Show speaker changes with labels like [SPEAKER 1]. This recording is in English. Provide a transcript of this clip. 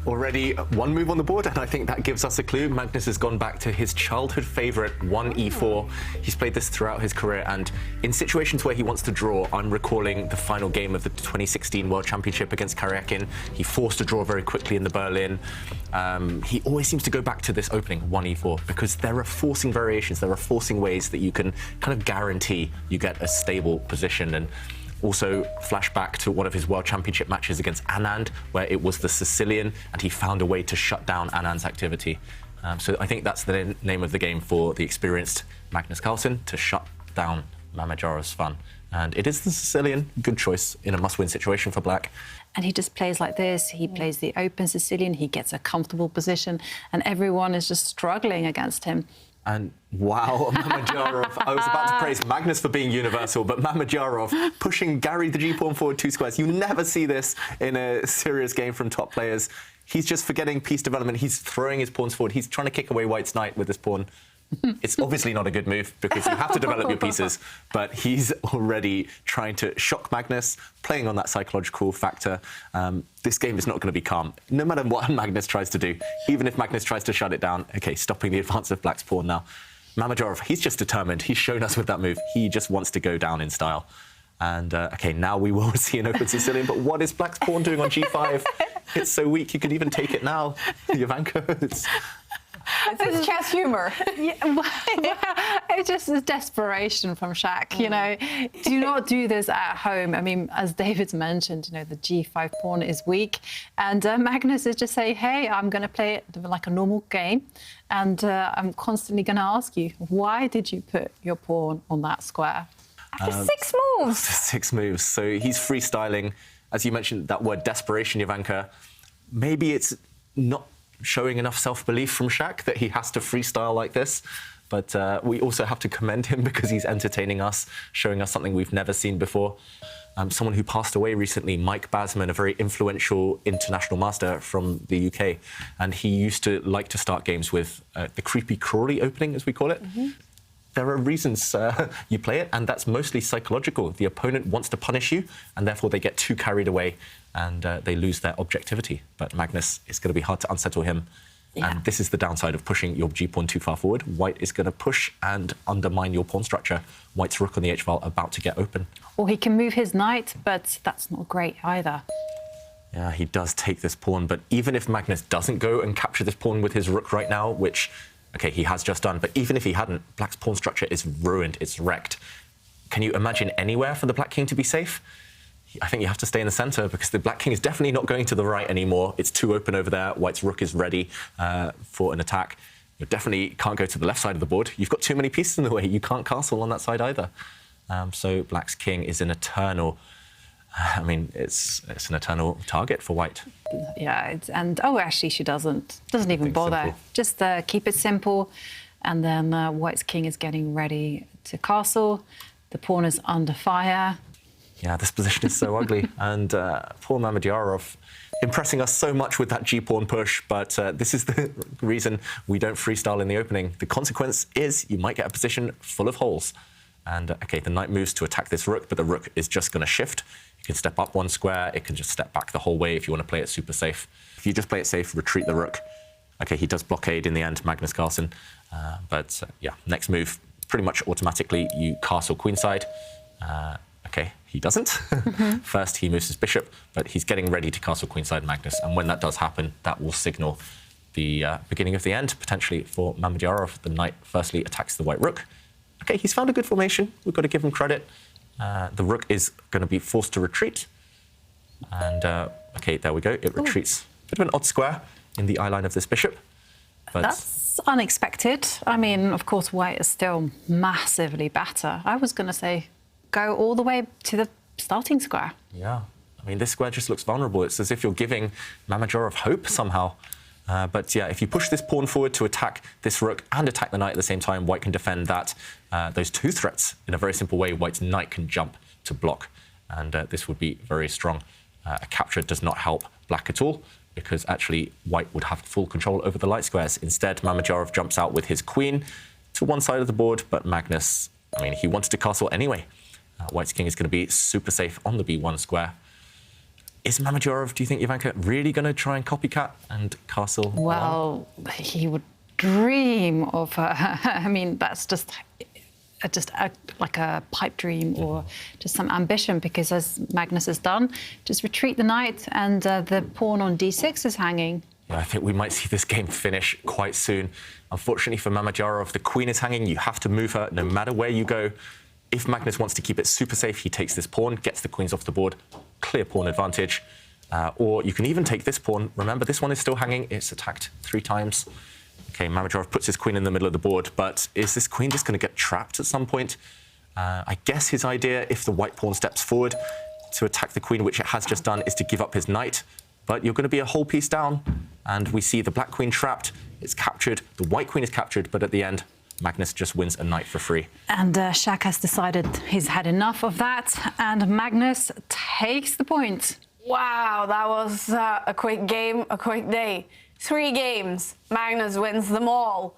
[SPEAKER 1] Already one move on the board, and I think that gives us a clue. Magnus has gone back to his childhood favourite, 1e4. He's played this throughout his career, and in situations where he wants to draw, I'm recalling the final game of the 2016 World Championship against Karyakin. He forced a draw very quickly in the Berlin. He always seems to go back to this opening, 1e4, because there are forcing variations, there are forcing ways that you can kind of guarantee you get a stable position. And also flashback to one of his World Championship matches against Anand, where it was the Sicilian, and he found a way to shut down Anand's activity. So I think that's the name of the game for the experienced Magnus Carlsen, to shut down Mamedyarov's fun. And it is the Sicilian, good choice in a must-win situation for Black.
[SPEAKER 2] And he just plays like this. He plays the open Sicilian, he gets a comfortable position, and everyone is just struggling against him.
[SPEAKER 1] And wow, Mamedyarov. I was about to praise Magnus for being universal, but Mamedyarov pushing Gary the G-pawn forward 2 squares. You never see this in a serious game from top players. He's just forgetting piece development. He's throwing his pawns forward. He's trying to kick away White's knight with his pawn. It's obviously not a good move because you have to develop your pieces, but he's already trying to shock Magnus, playing on that psychological factor. This game is not going to be calm, no matter what Magnus tries to do. Even if Magnus tries to shut it down, okay, stopping the advance of Black's pawn now. Mamedyarov, he's just determined. He's shown us with that move. He just wants to go down in style. And, OK, now we will see an open Sicilian, but what is Black's pawn doing on G5? It's so weak, you could even take it now. Jovanka,
[SPEAKER 3] It's chess humor.
[SPEAKER 2] Yeah, it's just a desperation from Shaq, you know. Do not do this at home. I mean, as David's mentioned, you know, the G5 pawn is weak. And Magnus is just saying, hey, I'm going to play it like a normal game. And I'm constantly going to ask you, why did you put your pawn on that square?
[SPEAKER 3] After 6 moves.
[SPEAKER 1] 6 moves. So he's freestyling. As you mentioned, that word desperation, Jovanka. Maybe it's not showing enough self-belief from Shaq that he has to freestyle like this. But we also have to commend him because he's entertaining us, showing us something we've never seen before. Someone who passed away recently, Mike Basman, a very influential international master from the UK. And he used to like to start games with the creepy crawly opening, as we call it. There are reasons you play it, and that's mostly psychological. The opponent wants to punish you, and therefore they get too carried away and they lose their objectivity. But Magnus, it's going to be hard to unsettle him. Yeah. And this is the downside of pushing your G-pawn too far forward. White is going to push and undermine your pawn structure. White's rook on the H-file about to get open.
[SPEAKER 2] Or he can move his knight, but that's not great either.
[SPEAKER 1] Yeah, he does take this pawn, but even if Magnus doesn't go and capture this pawn with his rook right now, which, OK, he has just done, but even if he hadn't, Black's pawn structure is ruined, it's wrecked. Can you imagine anywhere for the Black King to be safe? I think you have to stay in the centre because the Black King is definitely not going to the right anymore. It's too open over there. White's rook is ready for an attack. You definitely can't go to the left side of the board. You've got too many pieces in the way. You can't castle on that side either. So Black's king is an eternal... I mean, it's an eternal target for White.
[SPEAKER 2] Yeah, actually, she doesn't even bother.
[SPEAKER 1] Simple.
[SPEAKER 2] Just keep it simple, and then White's king is getting ready to castle. The pawn is under fire.
[SPEAKER 1] Yeah, this position is so ugly, and poor Mamedyarov impressing us so much with that G-pawn push, but this is the reason we don't freestyle in the opening. The consequence is you might get a position full of holes. And, OK, the knight moves to attack this rook, but the rook is just going to shift. You can step up 1 square. It can just step back the whole way if you want to play it super safe. If you just play it safe, retreat the rook. OK, he does blockade in the end, Magnus Carlsen. Yeah, next move, pretty much automatically, you castle queenside. OK, he doesn't. First, he moves his bishop, but he's getting ready to castle queenside Magnus. And when that does happen, that will signal the beginning of the end, potentially, for Mamedyarov. The knight firstly attacks the white rook. OK, he's found a good formation. We've got to give him credit. The rook is going to be forced to retreat. And, OK, there we go. It retreats. Bit of an odd square in the eye line of this bishop. But
[SPEAKER 2] that's unexpected. I mean, of course, White is still massively better. I was going to say go all the way to the starting square.
[SPEAKER 1] Yeah. I mean, this square just looks vulnerable. It's as if you're giving Mamedyarov hope somehow. But yeah, if you push this pawn forward to attack this rook and attack the knight at the same time, White can defend that. Those 2 threats in a very simple way. White's knight can jump to block, and this would be very strong. A capture does not help Black at all, because actually White would have full control over the light squares. Instead, Mamedyarov jumps out with his queen to one side of the board, but Magnus, I mean, he wanted to castle anyway. White's king is going to be super safe on the B1 square. Is Mamedyarov, do you think, Ivanka, really going to try and copycat and castle?
[SPEAKER 2] Well, he would dream of. I mean, that's just like a pipe dream or just some ambition, because as Magnus has done, just retreat the knight and the pawn on d6 is hanging.
[SPEAKER 1] Yeah, I think we might see this game finish quite soon. Unfortunately for Mamedyarov, the queen is hanging. You have to move her no matter where you go. If Magnus wants to keep it super safe, he takes this pawn, gets the queens off the board, clear pawn advantage. Or you can even take this pawn. Remember, this one is still hanging. It's attacked 3 times. OK, Mamedyarov puts his queen in the middle of the board, but is this queen just going to get trapped at some point? I guess his idea, if the white pawn steps forward to attack the queen, which it has just done, is to give up his knight. But you're going to be a whole piece down, and we see the black queen trapped. It's captured. The white queen is captured, but at the end, Magnus just wins a knight for free.
[SPEAKER 2] And Shaq has decided he's had enough of that, and Magnus takes the point.
[SPEAKER 3] Wow, that was a quick game, a quick day. 3 games. Magnus wins them all.